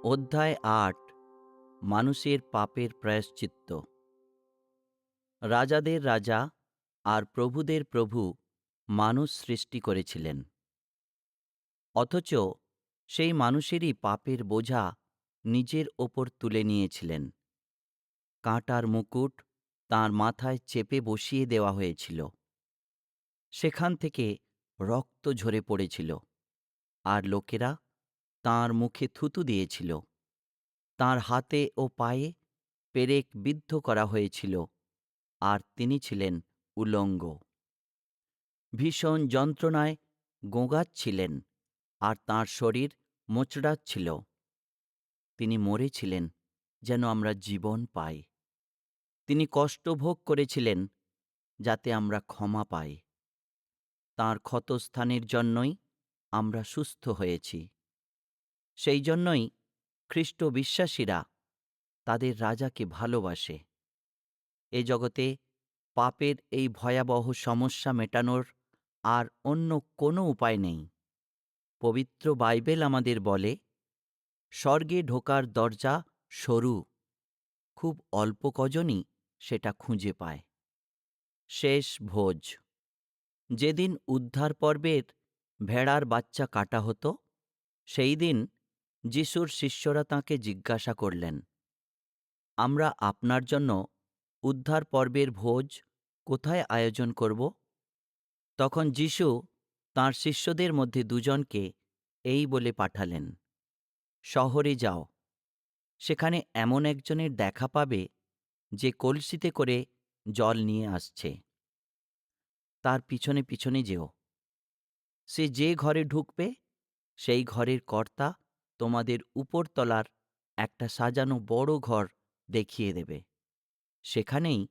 অধ্যায় ৮ মানুষের পাপের প্রায়শ্চিত্ত। রাজাদের রাজা আর প্রভুদের প্রভু মানুষ সৃষ্টি করেছিলেন, অথচ সেই মানুষেরই পাপের বোঝা নিজের ওপর তুলে নিয়েছিলেন। কাঁটার মুকুট তাঁর মাথায় চেপে বসিয়ে দেওয়া হয়েছিল। সেখান থেকে রক্ত ঝরে পড়েছিল, আর লোকেরা তাঁর মুখে থুতু দিয়েছিল। তাঁর হাতে ও পায়ে পেরেক বিদ্ধ করা হয়েছিল, আর তিনি ছিলেন উলঙ্গ। ভীষণ যন্ত্রণায় গোঁগাচ্ছিলেন, আর তাঁর শরীর মোচড়াচ্ছিল। তিনি মরেছিলেন যেন আমরা জীবন পাই। তিনি কষ্ট ভোগ করেছিলেন যাতে আমরা ক্ষমা পাই। তাঁর ক্ষতস্থানের জন্যই আমরা সুস্থ হয়েছি। সেই জন্যই খ্রিস্ট বিশ্বাসীরা তাদের রাজাকে ভালোবাসে। এ জগতে পাপের এই ভয়াবহ সমস্যা মেটানোর আর অন্য কোনো উপায় নেই। পবিত্র বাইবেল আমাদের বলে, স্বর্গে ঢোকার দরজা সরু, খুব অল্প কজনই সেটা খুঁজে পায়। শেষ ভোজ। যেদিন উদ্ধার পর্বের ভেড়ার বাচ্চা কাটা হতো, সেই দিন যিশুর শিষ্যরা তাঁকে জিজ্ঞাসা করলেন, আমরা আপনার জন্য উদ্ধার পর্বের ভোজ কোথায় আয়োজন করব? তখন যিশু তাঁর শিষ্যদের মধ্যে দুজনকে এই বলে পাঠালেন, শহরে যাও, সেখানে এমন একজনের দেখা পাবে যে কলসিতে করে জল নিয়ে আসছে। তার পিছনে পিছনে যেও। সে যে ঘরে ঢুকবে, সেই ঘরের কর্তা তোমাদের উপরতলার একটা সাজানো বড় ঘর দেখিয়ে দেবে। সেখানেই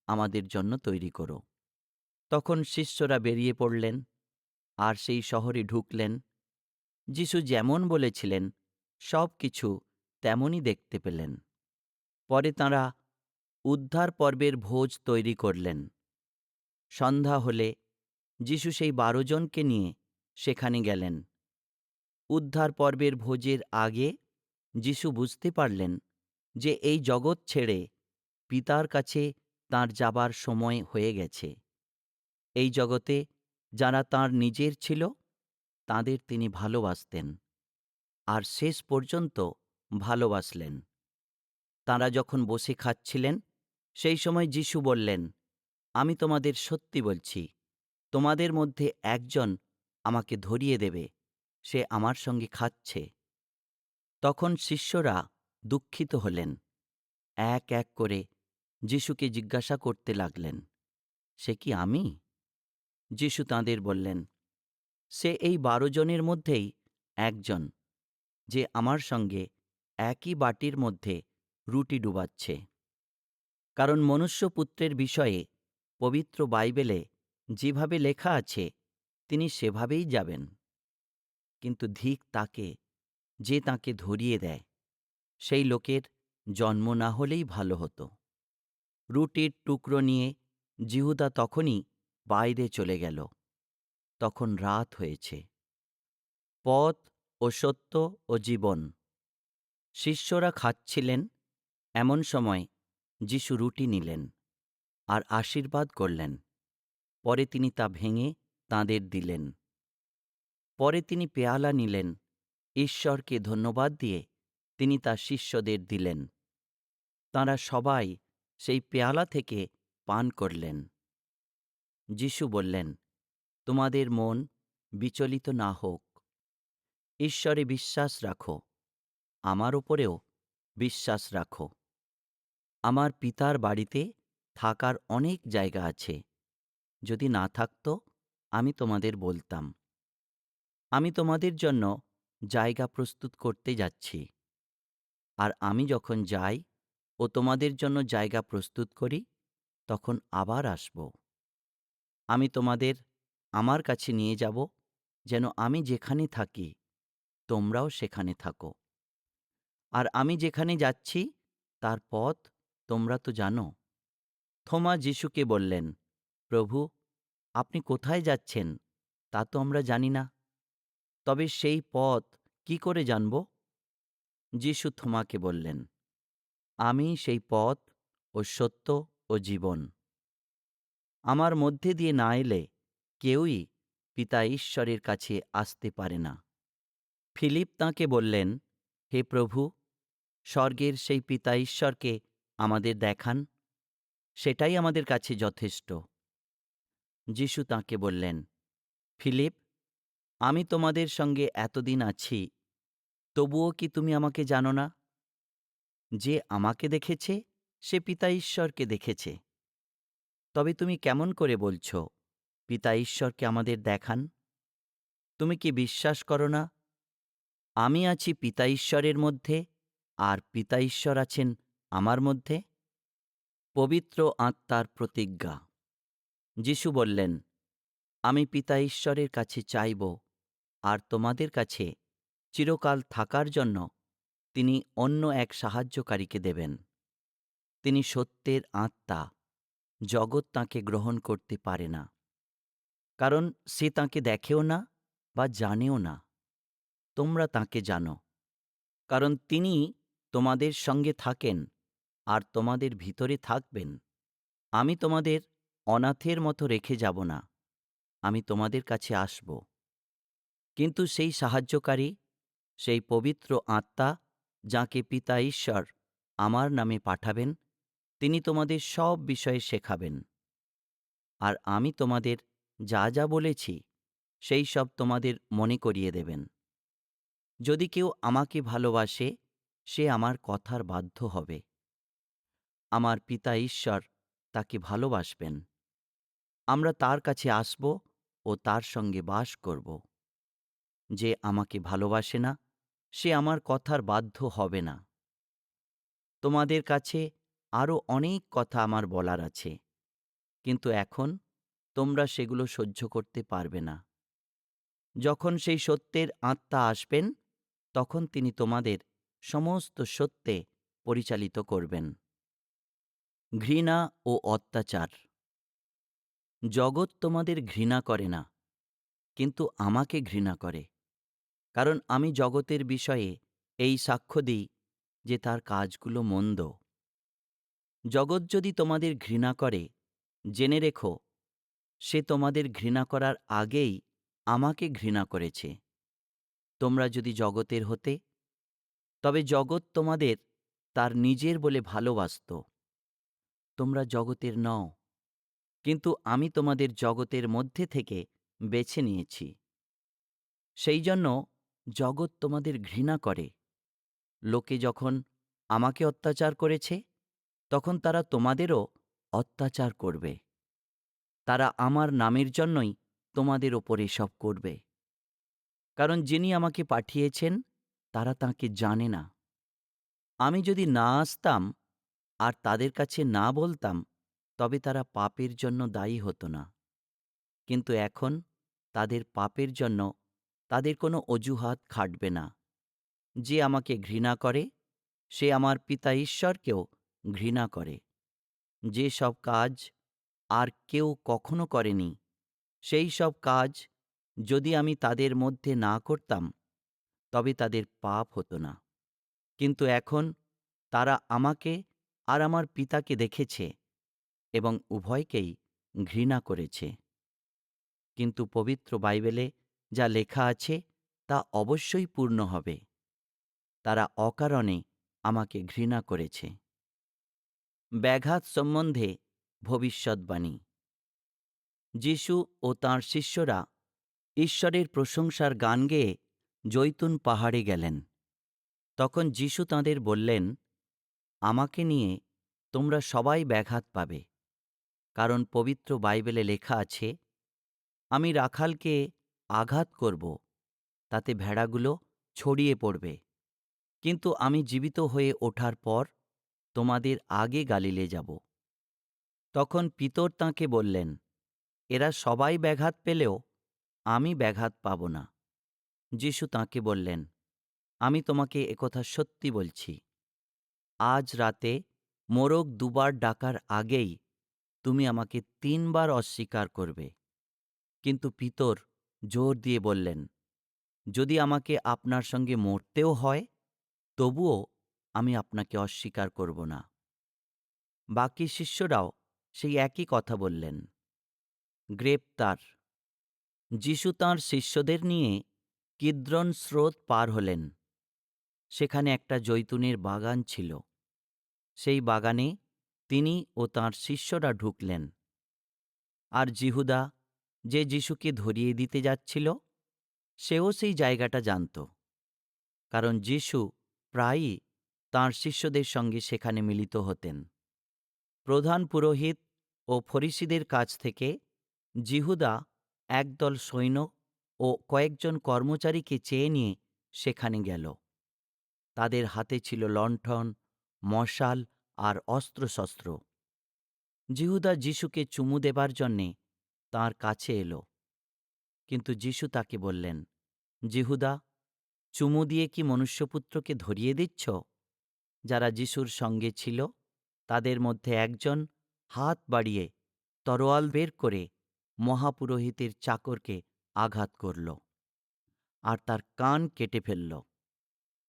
আমাদের জন্য তৈরি করো। তখন শিষ্যরা বেরিয়ে পড়লেন, আর সেই শহরে ঢুকলেন। যিশু যেমন বলেছিলেন সব কিছু তেমনই দেখতে পেলেন। পরে তাঁরা উদ্ধার পর্বের ভোজ তৈরি করলেন। সন্ধ্যা হলে যিশু সেই 12 জনকে নিয়ে সেখানে গেলেন। উদ্ধার পর্বের ভোজের আগে যিশু বুঝতে পারলেন যে এই জগৎ ছেড়ে পিতার কাছে তাঁর যাবার সময় হয়ে গেছে। এই জগতে যারা তাঁর নিজের ছিল, তাদের তিনি ভালোবাসতেন, আর শেষ পর্যন্ত ভালোবাসলেন। তাঁরা যখন বসে খাচ্ছিলেন, সেই সময় যিশু বললেন, আমি তোমাদের সত্যি বলছি, তোমাদের মধ্যে একজন আমাকে ধরিয়ে দেবে। সে আমার সঙ্গে খাচ্ছে। তখন শিষ্যরা দুঃখিত হলেন। এক এক করে যিশুকে জিজ্ঞাসা করতে লাগলেন, সে কি আমি? যিশু তাঁদের বললেন, সে এই 12 জনের মধ্যেই একজন, যে আমার সঙ্গে একই বাটির মধ্যে রুটি ডুবাচ্ছে। কারণ মনুষ্যপুত্রের বিষয়ে পবিত্র বাইবেলে যেভাবে লেখা আছে, তিনি সেভাবেই যাবেন। কিন্তু ধিক তাকে যে তাঁকে ধরিয়ে দেয়। সেই লোকের জন্ম না হলেই ভালো হতো। রুটির টুকরো নিয়ে জিহুদা তখনই বাইরে চলে গেল। তখন রাত হয়েছে। পথ ও সত্য ও জীবন। শিষ্যরা খাচ্ছিলেন, এমন সময় যিশু রুটি নিলেন আর আশীর্বাদ করলেন। পরে তিনি তা ভেঙে তাঁদের দিলেন। পরে তিনি পেয়ালা নিলেন, ঈশ্বরকে ধন্যবাদ দিয়ে তিনি তা শিষ্যদের দিলেন। তাঁরা সবাই সেই পেয়ালা থেকে পান করলেন। যিশু বললেন, তোমাদের মন বিচলিত না হোক। ঈশ্বরে বিশ্বাস রাখো, আমার ওপরেও বিশ্বাস রাখো। আমার পিতার বাড়িতে থাকার অনেক জায়গা আছে। যদি না থাকত, আমি তোমাদের বলতাম। আমি তোমাদের জন্য জায়গা প্রস্তুত করতে যাচ্ছি। আর আমি যখন যাই ও তোমাদের জন্য জায়গা প্রস্তুত করি, তখন আবার আসব। আমি তোমাদের আমার কাছে নিয়ে যাব, যেন আমি যেখানে থাকি তোমরাও সেখানে থাকো। আর আমি যেখানে যাচ্ছি তার পথ তোমরা তো জানো। থোমা যিশুকে বললেন, প্রভু, আপনি কোথায় যাচ্ছেন তা তো আমরা জানি না, তবে সেই পথ কি করে জানব? যিশু থোমাকে বললেন, আমি সেই পথ ও সত্য ও জীবন। আমার মধ্যে দিয়ে না এলে কেউই পিতা ঈশ্বরের কাছে আসতে পারে না। ফিলিপ তাঁকে বললেন, হে প্রভু, স্বর্গের সেই পিতা ঈশ্বরকে আমাদের দেখান, সেটাই আমাদের কাছে যথেষ্ট। যিশু তাঁকে বললেন, ফিলিপ, আমি তোমাদের সঙ্গে এতদিন আছি, তবুও কি তুমি আমাকে জানো না? যে আমাকে দেখেছে সে পিতা ঈশ্বরকে দেখেছে। তবে তুমি কেমন করে বলছ, পিতা ঈশ্বরকে আমাদের দেখান? তুমি কি বিশ্বাস করো না আমি আছি পিতা ঈশ্বরের মধ্যে, আর পিতা ঈশ্বর আছেন আমার মধ্যে? পবিত্র আত্মার প্রতিজ্ঞা। যিশু বললেন, আমি পিতা ঈশ্বরের কাছে চাইব, আর তোমাদের কাছে চিরকাল থাকার জন্য তিনি অন্য এক সাহায্যকারীকে দেবেন। তিনি সত্যের আত্মা। জগৎ তাঁকে গ্রহণ করতে পারে না, কারণ সে তাঁকে দেখেও না বা জানেও না। তোমরা তাঁকে জানো, কারণ তিনি তোমাদের সঙ্গে থাকেন আর তোমাদের ভিতরে থাকবেন। আমি তোমাদের অনাথের মতো রেখে যাব না, আমি তোমাদের কাছে আসব। কিন্তু সেই সাহায্যকারী, সেই পবিত্র আত্মা, যাঁকে পিতা ঈশ্বর আমার নামে পাঠাবেন, তিনি তোমাদের সব বিষয়ে শেখাবেন। আর আমি তোমাদের যা যা বলেছি সেই সব তোমাদের মনে করিয়ে দেবেন। যদি কেউ আমাকে ভালোবাসে, সে আমার কথার বাধ্য হবে। আমার পিতা ঈশ্বর তাকে ভালোবাসবেন। আমরা তার কাছে আসব ও তার সঙ্গে বাস করব। যে আমাকে ভালোবাসে না, সে আমার কথার বাধ্য হবে না। তোমাদের কাছে আরও অনেক কথা আমার বলার আছে, কিন্তু এখন তোমরা সেগুলো সহ্য করতে পারবে না। যখন সেই সত্যের আত্মা আসবেন, তখন তিনি তোমাদের সমস্ত সত্যে পরিচালিত করবেন। ঘৃণা ও অত্যাচার। জগৎ তোমাদের ঘৃণা করে না, কিন্তু আমাকে ঘৃণা করে, কারণ আমি জগতের বিষয়ে এই সাক্ষ্য দিই যে তার কাজগুলো মন্দ। জগৎ যদি তোমাদের ঘৃণা করে, জেনে রেখো সে তোমাদের ঘৃণা করার আগেই আমাকে ঘৃণা করেছে। তোমরা যদি জগতের হতে, তবে জগৎ তোমাদের তার নিজের বলে ভালোবাসত। তোমরা জগতের নও, কিন্তু আমি তোমাদের জগতের মধ্যে থেকে বেছে নিয়েছি। সেই জন্য জগৎ তোমাদের ঘৃণা করে। লোকে যখন আমাকে অত্যাচার করেছে, তখন তারা তোমাদেরও অত্যাচার করবে। তারা আমার নামের জন্যই তোমাদের ওপর এসব করবে, কারণ যিনি আমাকে পাঠিয়েছেন তারা তাঁকে জানে না। আমি যদি না আসতাম আর তাদের কাছে না বলতাম, তবে তারা পাপের জন্য দায়ী হতো না। কিন্তু এখন তাদের পাপের জন্য তাদের কোনো অজুহাত খাটবে না। যে আমাকে ঘৃণা করে, সে আমার পিতা ঈশ্বরকেও ঘৃণা করে। যে সব কাজ আর কেউ কখনো করেনি, সেই সব কাজ যদি আমি তাদের মধ্যে না করতাম, তবে তাদের পাপ হতো না। কিন্তু এখন তারা আমাকে আর আমার পিতাকে দেখেছে এবং উভয়কেই ঘৃণা করেছে। কিন্তু পবিত্র বাইবেলে যা লেখা আছে তা অবশ্যই পূর্ণ হবে। তারা অকারণে আমাকে ঘৃণা করেছে। ব্যাঘাত সম্বন্ধে ভবিষ্যদ্বাণী। যিশু ও তাঁর শিষ্যরা ঈশ্বরের প্রশংসার গান গেয়ে জৈতুন পাহাড়ে গেলেন। তখন যিশু তাঁদের বললেন, আমাকে নিয়ে তোমরা সবাই ব্যাঘাত পাবে, কারণ পবিত্র বাইবেলে লেখা আছে, আমি রাখালকে আঘাত করব, তাতে ভেড়াগুলো ছড়িয়ে পড়বে। কিন্তু আমি জীবিত হয়ে ওঠার পর তোমাদের আগে গালিলে যাব। তখন পিতর তাঁকে বললেন, এরা সবাই ব্যাঘাত পেলেও আমি ব্যাঘাত পাব না। যিশু তাঁকে বললেন, আমি তোমাকে একথা সত্যি বলছি, আজ রাতে মোরগ দুবার ডাকার আগেই তুমি আমাকে 3 বার অস্বীকার করবে। কিন্তু পিতর জোর দিয়ে বললেন, যদি আমাকে আপনার সঙ্গে মরতেও হয়, তবুও আমি আপনাকে অস্বীকার করব না। বাকি শিষ্যরাও সেই একই কথা বললেন। গ্রেপ্তার। যিশু তাঁর শিষ্যদের নিয়ে কিদ্রন স্রোত পার হলেন। সেখানে একটা জৈতুনের বাগান ছিল। সেই বাগানে তিনি ও তাঁর শিষ্যরা ঢুকলেন। আর জিহুদা, যে যিশুকে ধরিয়ে দিতে যাচ্ছিল, সেও সেই জায়গাটা জানত, কারণ যিশু প্রায়ই তাঁর শিষ্যদের সঙ্গে সেখানে মিলিত হতেন। প্রধান পুরোহিত ও ফরিসিদের কাছ থেকে জিহুদা একদল সৈন্য ও কয়েকজন কর্মচারীকে চেয়ে নিয়ে সেখানে গেল। তাদের হাতে ছিল লণ্ঠন, মশাল আর অস্ত্রশস্ত্র। জিহুদা যিশুকে চুমু দেবার জন্যে তাঁর কাছে এলো, কিন্তু যিশু তাকে বললেন, জিহুদা, চুমু দিয়ে কি মনুষ্যপুত্রকে ধরিয়ে দিচ্ছ? যারা যিশুর সঙ্গে ছিল তাদের মধ্যে একজন হাত বাড়িয়ে তরোয়াল বের করে মহাপুরোহিতের চাকরকে আঘাত করল আর তার কান কেটে ফেলল।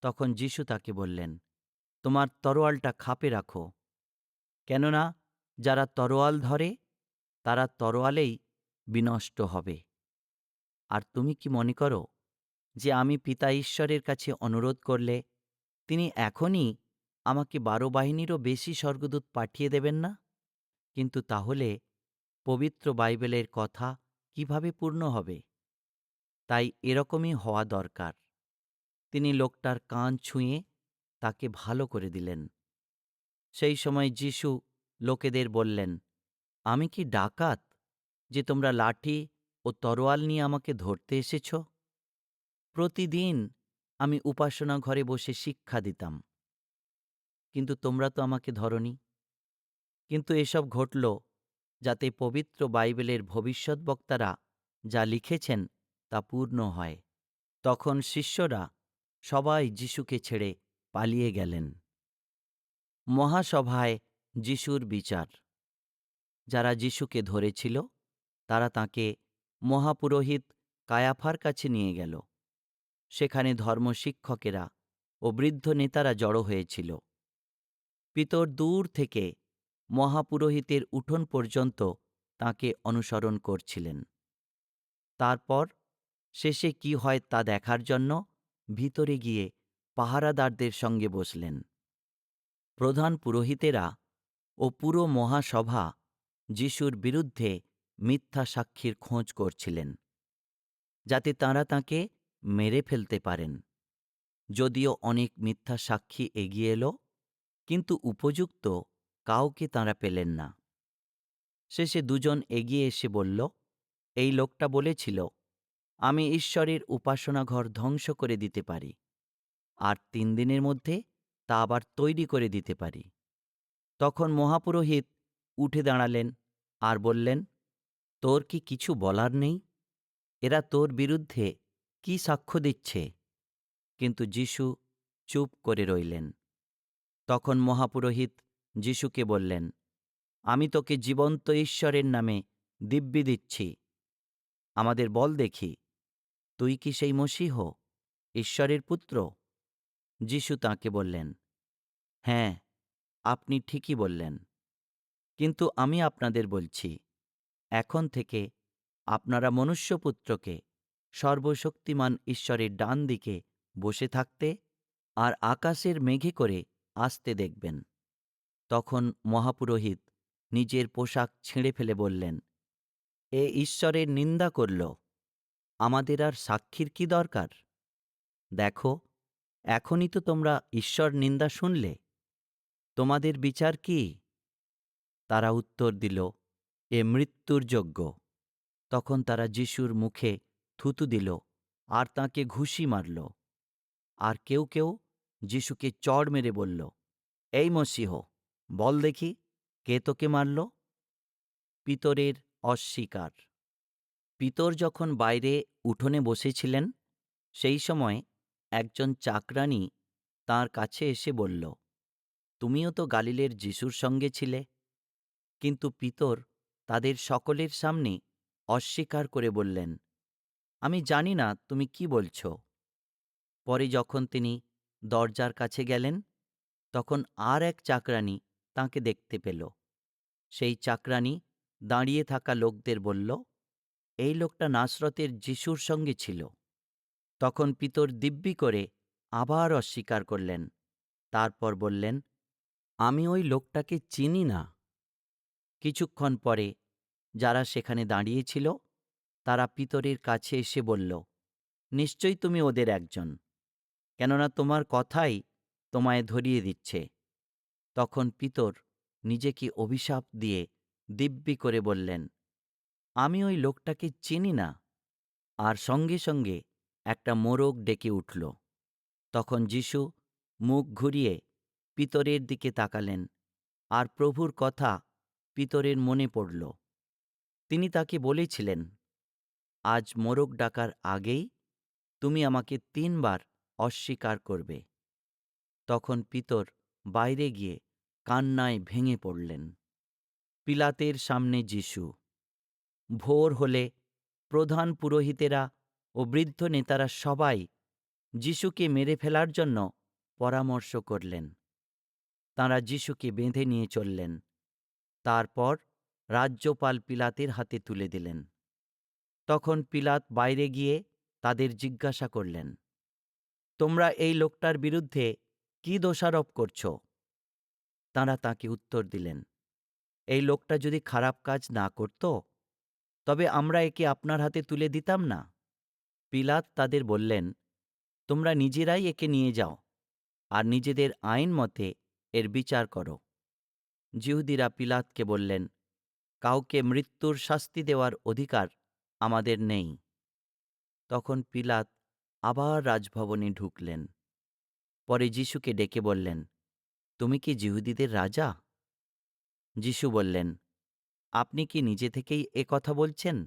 তখন যিশু তাকে বললেন, তোমার তরোয়ালটা খাপে রাখো, কেননা যারা তরোয়াল ধরে তারা তরোয়ালেই বিনষ্ট হবে। আর তুমি কি মনে করো যে আমি পিতা ঈশ্বরের কাছে অনুরোধ করলে তিনি এখনই আমাকে 12 বাহিনীরও বেশি স্বর্গদূত পাঠিয়ে দেবেন না? কিন্তু তাহলে পবিত্র বাইবেলের কথা কিভাবে পূর্ণ হবে? তাই এরকমই হওয়া দরকার। তিনি লোকটার কান ছুঁয়ে তাকে ভালো করে দিলেন। সেই সময় যিশু লোকেদের বললেন, আমি কি ডাকাত যে তোমরা লাঠি ও তরোয়াল নিয়ে আমাকে ধরতে এসেছ? প্রতিদিন আমি উপাসনা ঘরে বসে শিক্ষা দিতাম, কিন্তু তোমরা তো আমাকে ধরনি। কিন্তু এসব ঘটল যাতে পবিত্র বাইবেলের ভবিষ্যদ্বক্তারা যা লিখেছেন তা পূর্ণ হয়। তখন শিষ্যরা সবাই যিশুকে ছেড়ে পালিয়ে গেলেন। মহাসভায় যিশুর বিচার। যারা যিশুকে ধরেছিল তারা তাঁকে মহাপুরোহিত কায়াফার কাছে নিয়ে গেল। সেখানে ধর্মশিক্ষকেরা ও বৃদ্ধ নেতারা জড়ো হয়েছিল। পিতর দূর থেকে মহাপুরোহিতের উঠোন পর্যন্ত তাঁকে অনুসরণ করছিলেন। তারপর শেষে কি হয় তা দেখার জন্য ভিতরে গিয়ে পাহারাদারদের সঙ্গে বসলেন। প্রধান পুরোহিতেরা ও পুরো মহাসভা যিশুর বিরুদ্ধে মিথ্যা সাক্ষীর খোঁজ করছিলেন, যাতে তাঁরা তাঁকে মেরে ফেলতে পারেন। যদিও অনেক মিথ্যা সাক্ষী এগিয়ে এলো, কিন্তু উপযুক্ত কাউকে তাঁরা পেলেন না। শেষে দুজন এগিয়ে এসে বলল, এই লোকটা বলেছিল, আমি ঈশ্বরের উপাসনাঘর ধ্বংস করে দিতে পারি, আর 3 দিনের মধ্যে তা আবার তৈরি করে দিতে পারি। তখন মহাপুরোহিত উঠে দাঁড়ালেন আর বললেন, তোর কি কিছু বলার নেই? এরা তোর বিরুদ্ধে কি সাক্ষ্য দিচ্ছে? কিন্তু যিশু চুপ করে রইলেন। তখন মহাপুরোহিত যিশুকে বললেন, আমি তোকে জীবন্ত ঈশ্বরের নামে দিব্যি দিচ্ছি, আমাদের বল দেখি, তুই কি সেই মসীহ, ঈশ্বরের পুত্র? যিশু তাঁকে বললেন, হ্যাঁ, আপনি ঠিকই বললেন। কিন্তু আমি আপনাদের বলছি, এখন থেকে আপনারা মনুষ্যপুত্রকে সর্বশক্তিমান ঈশ্বরের ডান দিকে বসে থাকতে আর আকাশের মেঘে করে আসতে দেখবেন। তখন মহাপুরোহিত নিজের পোশাক ছিঁড়ে ফেলে বললেন, এ ঈশ্বরের নিন্দা করল, আমাদের আর সাক্ষীর কি দরকার? দেখো, এখনই তো তোমরা ঈশ্বর নিন্দা শুনলে, তোমাদের বিচার কি? তারা উত্তর দিল, এ মৃত্যুর যোগ্য। তখন তারা যিশুর মুখে থুতু দিল আর তাঁকে ঘুষি মারল। আর কেউ কেউ যিশুকে চড় মেরে বলল, এই মসীহ, বল দেখি, কে তোকে মারল? পিতরের অস্বীকার। পিতর যখন বাইরে উঠোনে বসেছিলেন, সেই সময় একজন চাকরানী তাঁর কাছে এসে বলল, তুমিও তো গালিলের যিশুর সঙ্গে ছিলে। কিন্তু পিতর তাদের সকলের সামনে অস্বীকার করে বললেন, আমি জানি না তুমি কি বলছ। পরে যখন তিনি দরজার কাছে গেলেন, তখন আর এক চাকরানী তাঁকে দেখতে পেল। সেই চাকরানী দাঁড়িয়ে থাকা লোকদের বলল, এই লোকটা নাসরতের যিশুর সঙ্গে ছিল। তখন পিতর দিব্যি করে আবার অস্বীকার করলেন। তারপর বললেন, আমি ওই লোকটাকে চিনি না। কিছুক্ষণ পরে যারা সেখানে দাঁড়িয়েছিল তারা পিতরের কাছে এসে বলল, নিশ্চয়ই তুমি ওদের একজন, কেননা তোমার কথাই তোমায় ধরিয়ে দিচ্ছে। তখন পিতর নিজেকে অভিশাপ দিয়ে দিব্যি করে বললেন, আমি ওই লোকটাকে চিনি না। আর সঙ্গে সঙ্গে একটা মোরগ ডেকে উঠল। তখন যিশু মুখ ঘুরিয়ে পিতরের দিকে তাকালেন, আর প্রভুর কথা পিতরের মনে পড়ল। তিনি তাকে বলেছিলেন, আজ মোরগ ডাকার আগেই তুমি আমাকে 3 বার অস্বীকার করবে। তখন পিতর বাইরে গিয়ে কান্নায় ভেঙে পড়লেন। পিলাতের সামনে যিশু। ভোর হলে প্রধান পুরোহিতেরা ও বৃদ্ধ নেতারা সবাই যিশুকে মেরে ফেলার জন্য পরামর্শ করলেন। তাঁরা যিশুকে বেঁধে নিয়ে চললেন। তারপর রাজ্যপাল পিলাতের হাতে তুলে দিলেন। তখন পিলাত বাইরে গিয়ে তাদের জিজ্ঞাসা করলেন, তোমরা এই লোকটার বিরুদ্ধে কি দোষারোপ করছ? তাঁরা তাঁকে উত্তর দিলেন, এই লোকটা যদি খারাপ কাজ না করত তবে আমরা একে আপনার হাতে তুলে দিতাম না। পিলাত তাদের বললেন, তোমরা নিজেরাই একে নিয়ে যাও আর নিজেদের আইন মতে এর বিচার করো। যিহুদিরা পিলাতকে বললেন, কাউকে মৃত্যুর শাস্তি দেওয়ার অধিকার আমাদের নেই। তখন পিলাত আবার রাজভবনে ঢুকলেন। পরে যিশুকে ডেকে বললেন, তুমি কি যিহুদিদের রাজা? যিশু বললেন, আপনি কি নিজে থেকেই এ কথা বলছেন,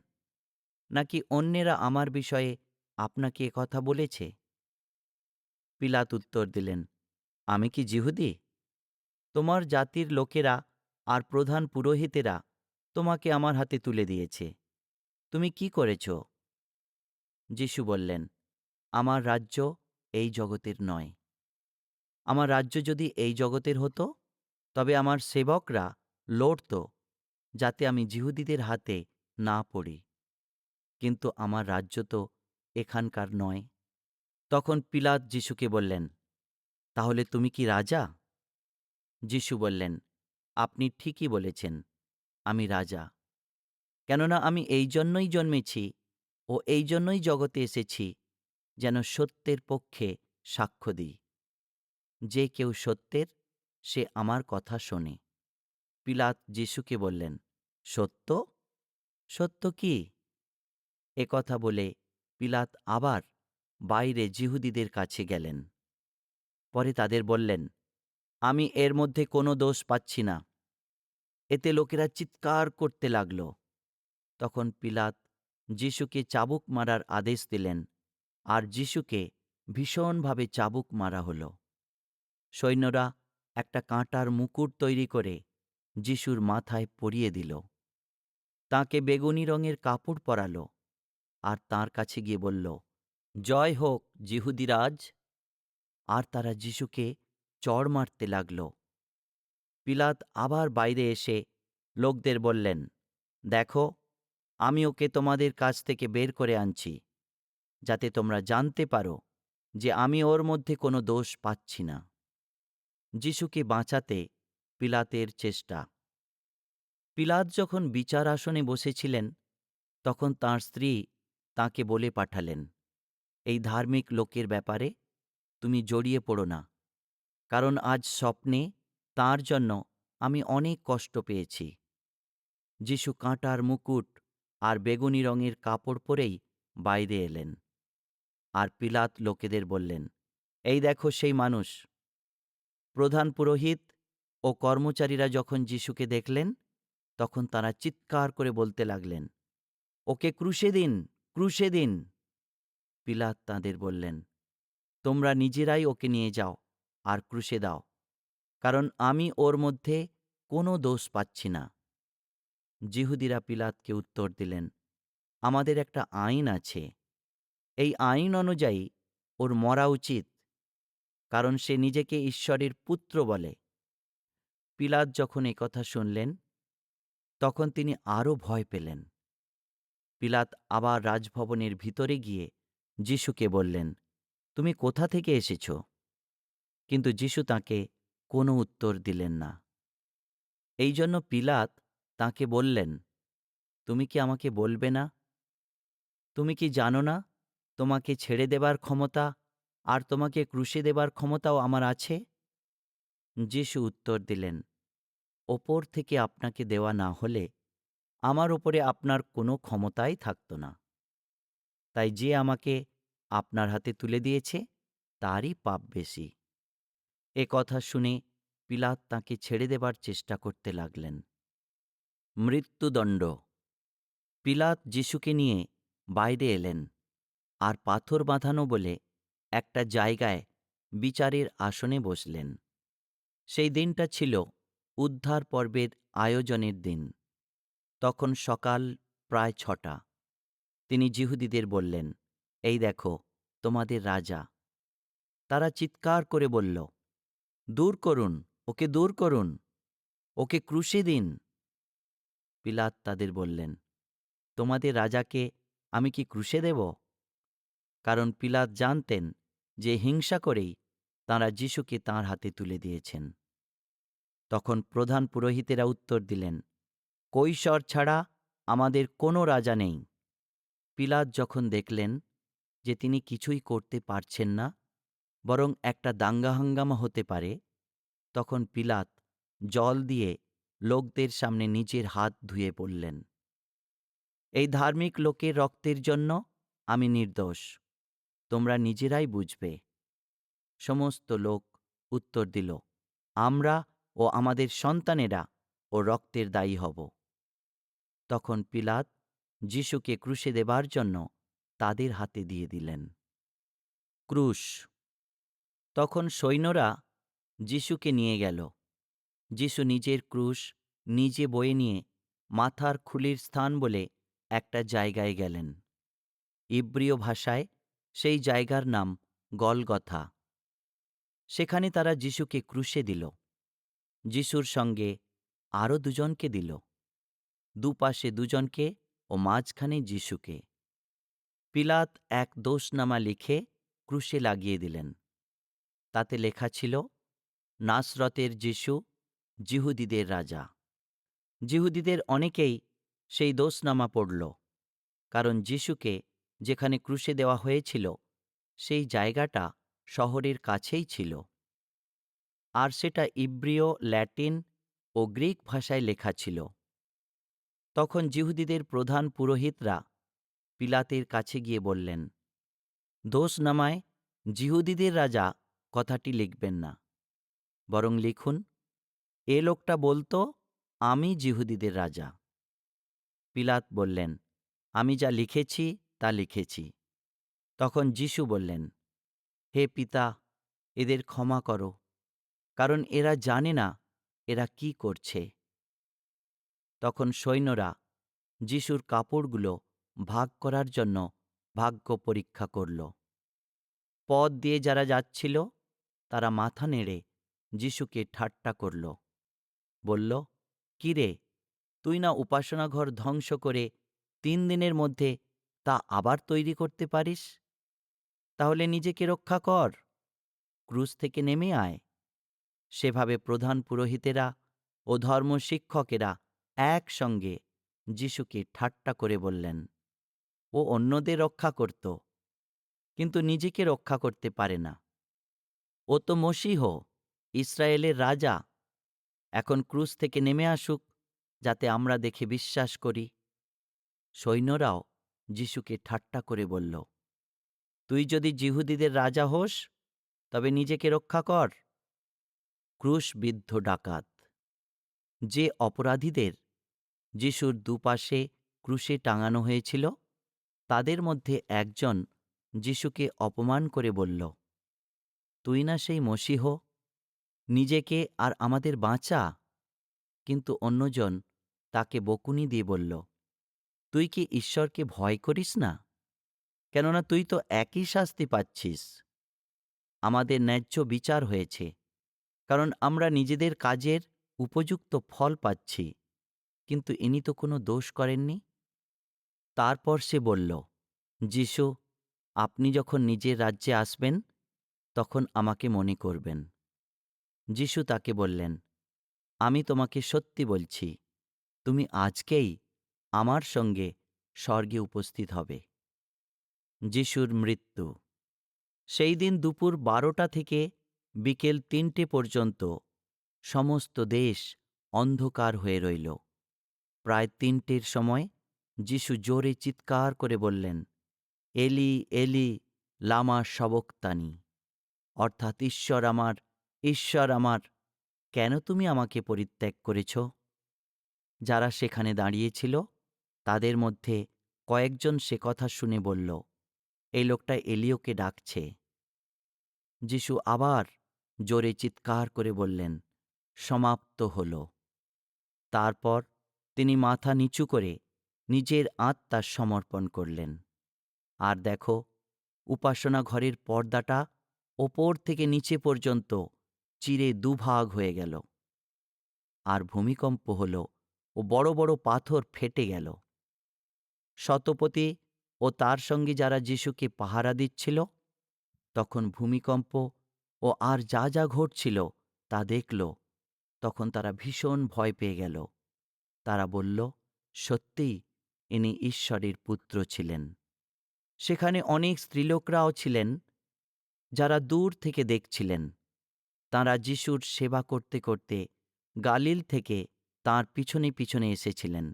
নাকি অন্যেরা আমার বিষয়ে আপনাকে এ কথা বলেছে? পিলাত উত্তর দিলেন, আমি কি যিহুদি? তোমার জাতির লোকেরা আর প্রধান পুরোহিতেরা তোমাকে আমার হাতে তুলে দিয়েছে। তুমি কি করেছ? যিশু বললেন, আমার রাজ্য এই জগতের নয়। আমার রাজ্য যদি এই জগতের হতো তবে আমার সেবকরা লড়ত যাতে আমি যিহুদিদের হাতে না পড়ি, কিন্তু আমার রাজ্য তো এখানকার নয়। তখন পিলাত যিশুকে বললেন, তাহলে তুমি কি রাজা? যিশু বললেন, আপনি ঠিকই বলেছেন, আমি রাজা। কেননা আমি এই জন্যই জন্মেছি ও এই জন্যই জগতে এসেছি, যেন সত্যের পক্ষে সাক্ষ্য দিই। যে কেউ সত্যের, সে আমার কথা শোনে। পিলাত যিশুকে বললেন, সত্য? সত্য কি? একথা বলে পিলাত আবার বাইরে যিহুদিদের কাছে গেলেন। পরে তাদের বললেন, আমি এর মধ্যে কোনো দোষ পাচ্ছি না। এতে লোকেরা চিৎকার করতে লাগল। তখন পিলাত যিশুকে চাবুক মারার আদেশ দিলেন, আর যিশুকে ভীষণভাবে চাবুক মারা হল। সৈন্যরা একটা কাঁটার মুকুট তৈরি করে যিশুর মাথায় পরিয়ে দিল। তাঁকে বেগুনি রঙের কাপড় পরাল, আর তাঁর কাছে গিয়ে বলল, জয় হোক যিহুদিরাজ। আর তারা যিশুকে চড় মারতে লাগল। পিলাত আবার বাইরে এসে লোকদের বললেন, দেখো, আমি ওকে তোমাদের কাছ থেকে বের করে আনছি, যাতে তোমরা জানতে পারো যে আমি ওর মধ্যে কোনো দোষ পাচ্ছি না। যিশুকে বাঁচাতে পিলাতের চেষ্টা। পিলাত যখন বিচার আসনে বসেছিলেন, তখন তাঁর স্ত্রী তাঁকে বলে পাঠালেন, এই ধার্মিক লোকের ব্যাপারে তুমি জড়িয়ে পড়ো না, কারণ আজ স্বপ্নে তাঁর জন্য আমি অনেক কষ্ট পেয়েছি। যিশু কাঁটার মুকুট আর বেগুনি রঙের কাপড় পরেই বাইরে এলেন। আর পিলাত লোকেদের বললেন, এই দেখো সেই মানুষ। প্রধান পুরোহিত ও কর্মচারীরা যখন যিশুকে দেখলেন, তখন তারা চিৎকার করে বলতে লাগলেন, ওকে ক্রুশে দিন, ক্রুশে দিন। পিলাত তাঁদের বললেন, তোমরা নিজেরাই ওকে নিয়ে যাও আর ক্রুশে দাও, কারণ আমি ওর মধ্যে কোনো দোষ পাচ্ছি না। যিহুদিরা পিলাতকে উত্তর দিলেন, আমাদের একটা আইন আছে, এই আইন অনুযায়ী ওর মরা উচিত। কারণ সে নিজেকে ঈশ্বরের পুত্র বলে। পিলাত যখন একথা শুনলেন, তখন তিনি আরও ভয় পেলেন। পিলাত আবার রাজভবনের ভিতরে গিয়ে যিশুকে বললেন, তুমি কোথা থেকে এসেছ? কিন্তু যিশু তাঁকে কোনো উত্তর দিলেন না। এই জন্য পিলাত তাঁকে বললেন, তুমি কি আমাকে বলবে না? তুমি কি জানো না তোমাকে ছেড়ে দেবার ক্ষমতা আর তোমাকে ক্রুশে দেবার ক্ষমতাও আমার আছে? যিশু উত্তর দিলেন, ওপর থেকে আপনাকে দেওয়া না হলে আমার ওপরে আপনার কোনো ক্ষমতাই থাকত না। তাই যে আমাকে আপনার হাতে তুলে দিয়েছে তারই পাপ বেশি। এ কথা শুনে পিলাত তাঁকে ছেড়ে দেবার চেষ্টা করতে লাগলেন। মৃত্যুদণ্ড। পিলাত যিশুকে নিয়ে বাইরে এলেন আর পাথর বাঁধানো বলে একটা জায়গায় বিচারের আসনে বসলেন। সেই দিনটা ছিল উদ্ধার পর্বের আয়োজনের দিন। তখন সকাল প্রায় ৬টা। তিনি যিহুদিদের বললেন, এই দেখো তোমাদের রাজা। তারা চিৎকার করে বলল, দূর করুন, ওকে দূর করুন, ওকে ক্রুশে দিন। পিলাত তাদের বললেন, তোমাদের রাজাকে আমি কি ক্রুশে দেব? কারণ পিলাত জানতেন যে হিংসা করেই তাঁরা যিশুকে তাঁর হাতে তুলে দিয়েছেন। তখন প্রধান পুরোহিতেরা উত্তর দিলেন, কৈশর ছাড়া আমাদের কোনো রাজা নেই। পিলাত যখন দেখলেন যে তিনি কিছুই করতে পারছেন না, বরং একটা দাঙ্গাহাঙ্গামা হতে পারে, তখন পিলাত জল দিয়ে লোকদের সামনে নিজের হাত ধুয়ে বললেন, এই ধার্মিক লোকের রক্তের জন্য আমি নির্দোষ, তোমরা নিজেরাই বুঝবে। সমস্ত লোক উত্তর দিল, আমরা ও আমাদের সন্তানেরা ও রক্তের দায়ী হব। তখন পিলাত যিশুকে ক্রুশে দেবার জন্য তাদের হাতে দিয়ে দিলেন। ক্রুশ। তখন সৈন্যরা যিশুকে নিয়ে গেল। যিশু নিজের ক্রুশ নিজে বয়ে নিয়ে মাথার খুলির স্থান বলে একটা জায়গায় গেলেন। ইব্রীয় ভাষায় সেই জায়গার নাম গলগথা। সেখানে তারা যিশুকে ক্রুশে দিল। যিশুর সঙ্গে আরও দুজনকে দিল, দুপাশে দুজনকে ও মাঝখানে যিশুকে। পিলাত এক দোষনামা লিখে ক্রুশে লাগিয়ে দিলেন। তাতে লেখা ছিল, নাসরতের যিশু, যিহুদিদের রাজা। যিহুদিদের অনেকেই সেই দোষনামা পড়ল, কারণ যিশুকে যেখানে ক্রুশে দেওয়া হয়েছিল সেই জায়গাটা শহরের কাছেই ছিল, আর সেটা ইব্রীয়, ল্যাটিন ও গ্রিক ভাষায় লেখা ছিল। তখন যিহুদিদের প্রধান পুরোহিতরা পিলাতের কাছে গিয়ে বললেন, দোষনামায় যিহুদিদের রাজা কথাটি লিখবেন না, বরং লিখুন, এ লোকটা বলতো আমি যিহুদিদের রাজা। পিলাত বললেন, আমি যা লিখেছি তা লিখেছি। তখন যিশু বললেন, হে পিতা, এদের ক্ষমা করো, কারণ এরা জানে না এরা কি করছে। তখন সৈন্যরা যিশুর কাপড়গুলো ভাগ করার জন্য ভাগ্য পরীক্ষা করল। পথ দিয়ে যারা যাচ্ছিল তারা মাথা নেড়ে যিশুকে ঠাট্টা করল, বলল, কি রে, তুই না উপাসনাঘর ধ্বংস করে 3 দিনের মধ্যে তা আবার তৈরি করতে পারিস? তাহলে নিজেকে রক্ষা কর, ক্রুশ থেকে নেমে আয়। সেভাবে প্রধান পুরোহিতেরা ও ধর্মশিক্ষকেরা একসঙ্গে যিশুকে ঠাট্টা করে বললেন, ও অন্যদের রক্ষা করত, কিন্তু নিজেকে রক্ষা করতে পারে না। ও তো মশীহ, ইসরায়েলের রাজা। এখন ক্রুশ থেকে নেমে আসুক, যাতে আমরা দেখে বিশ্বাস করি। সৈন্যরাও যিশুকে ঠাট্টা করে বলল, তুই যদি যিহুদিদের রাজা হোস, তবে নিজেকে রক্ষা কর। ক্রুশবিদ্ধ ডাকাত। যে অপরাধীদের যিশুর দুপাশে ক্রুশে টাঙানো হয়েছিল, তাদের মধ্যে একজন যিশুকে অপমান করে বলল, তুই না সেই মশীহ, নিজেকে আর আমাদের বাঁচা। কিন্তু অন্যজন তাকে বকুনি দিয়ে বলল, তুই কি ঈশ্বরকে ভয় করিস না? কেননা তুই তো একই শাস্তি পাচ্ছিস। আমাদের ন্যায্য বিচার হয়েছে, কারণ আমরা নিজেদের কাজের উপযুক্ত ফল পাচ্ছি, কিন্তু ইনি তো কোনো দোষ করেননি। তারপর সে বলল, যিশু, আপনি যখন নিজের রাজ্যে আসবেন, তখন আমাকে মনে করবেন। যিশু তাকে বললেন, আমি তোমাকে সত্যি বলছি, তুমি আজকেই আমার সঙ্গে স্বর্গে উপস্থিত হবে। যিশুর মৃত্যু। সেই দিন দুপুর 12টা থেকে বিকেল 3টে পর্যন্ত সমস্ত দেশ অন্ধকার হয়ে রইল। প্রায় 3টের সময় যিশু জোরে চিৎকার করে বললেন, এলি এলি লামা সবক্তানি, অর্থাৎ ঈশ্বর আমার, কেন তুমি আমাকে পরিত্যাগ করেছ? যারা সেখানে দাঁড়িয়েছিল তাদের মধ্যে কয়েকজন সে কথা শুনে বলল, এই লোকটা এলিয়কে ডাকছে। যিশু আবার জোরে চিৎকার করে বললেন, সমাপ্ত হল। তারপর তিনি মাথা নিচু করে নিজের আত্মা সমর্পণ করলেন। আর দেখো, উপাসনা ঘরের পর্দাটা ওপর থেকে নিচে পর্যন্ত চিরে দুভাগ হয়ে গেল। আর ভূমিকম্প হল ও বড় বড় পাথর ফেটে গেল। শতপতি ও তার সঙ্গে যারা যিশুকে পাহারা দিচ্ছিল, তখন ভূমিকম্প ও আর যা যা ঘটছিল তা দেখল। তখন তারা ভীষণ ভয় পেয়ে গেল। তারা বলল, সত্যিই ইনি ঈশ্বরের পুত্র ছিলেন। সেখানে অনেক স্ত্রীলোকরাও ছিলেন, যারা দূর থেকে দেখছিলেন। তাঁরা যিশুর সেবা করতে করতে গালিল থেকে তাঁর পিছনে পিছনে এসেছিলেন।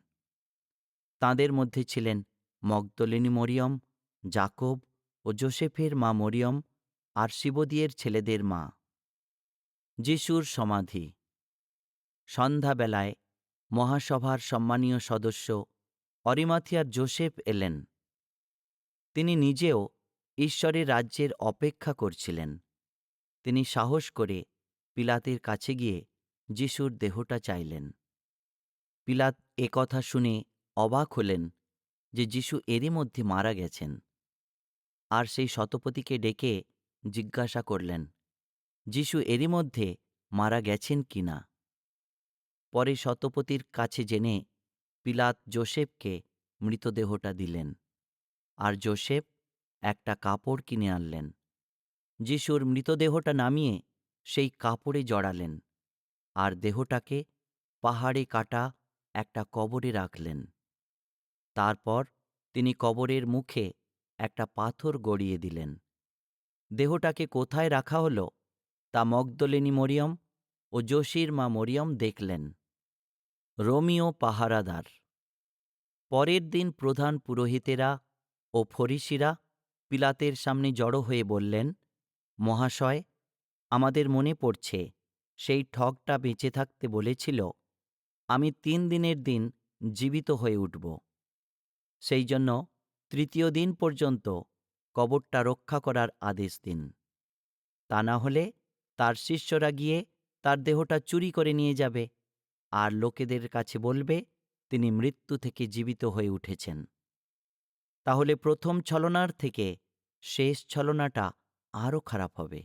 তাঁদের মধ্যে ছিলেন মগদলিনী মরিয়ম, যাকব ও যোসেফের মা মরিয়ম, আর সিবদিয়ের ছেলেদের মা। যিশুর সমাধি। সন্ধ্যাবেলায় মহাসভার সম্মানীয় সদস্য অরিমাথিয়ার যোসেফ এলেন। তিনি নিজেও ঈশ্বরের রাজ্যের অপেক্ষা করছিলেন। তিনি সাহস করে পিলাতের কাছে গিয়ে যিশুর দেহটা চাইলেন। পিলাত কথা শুনে অবাক হলেন যে যিশু এরই মধ্যে মারা গেছেন। আর সেই শতপতিকে ডেকে জিজ্ঞাসা করলেন, যিশু এরই মধ্যে মারা গেছেন কি না। পরে শতপতির কাছে জেনে পিলাত যোসেফকে মৃতদেহটা দিলেন। আর যোসেফ একটা কাপড় কিনে আনলেন। যিশুর মৃতদেহটা নামিয়ে সেই কাপড়ে জড়ালেন, আর দেহটাকে পাহাড়ে কাটা একটা কবরে রাখলেন। তারপর তিনি কবরের মুখে একটা পাথর গড়িয়ে দিলেন। দেহটাকে কোথায় রাখা হলো তা মগদলিনী মরিয়ম ও যোশির মা মরিয়ম দেখলেন। রোমীয় পাহারাদার। পরের দিন প্রধান পুরোহিতেরা ও ফরিসিরা পিলাতের সামনে জড়ো হয়ে বললেন, মহাশয়, আমাদের মনে পড়ছে সেই ঠগটা বেঁচে থাকতে বলেছিল, আমি 3 দিনের দিন জীবিত হয়ে উঠব। সেই জন্য 3য় দিন পর্যন্ত কবরটা রক্ষা করার আদেশ দিন। তা না হলে তার শিষ্যরা গিয়ে তার দেহটা চুরি করে নিয়ে যাবে, আর লোকেদের কাছে বলবে তিনি মৃত্যু থেকে জীবিত হয়ে উঠেছেন। তাহলে প্রথম ছলনার থেকে শেষ ছলনাটা আরও খারাপ হবে।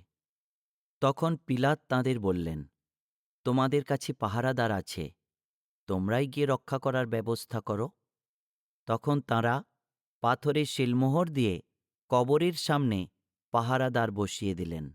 তখন পিলাত তাঁদের বললেন, তোমাদের কাছে পাহারাদার আছে, তোমরাই গিয়ে রক্ষা করার ব্যবস্থা করো। তখন তাঁরা পাথরে শিলমোহর দিয়ে কবরের সামনে পাহারাদার বসিয়ে দিলেন।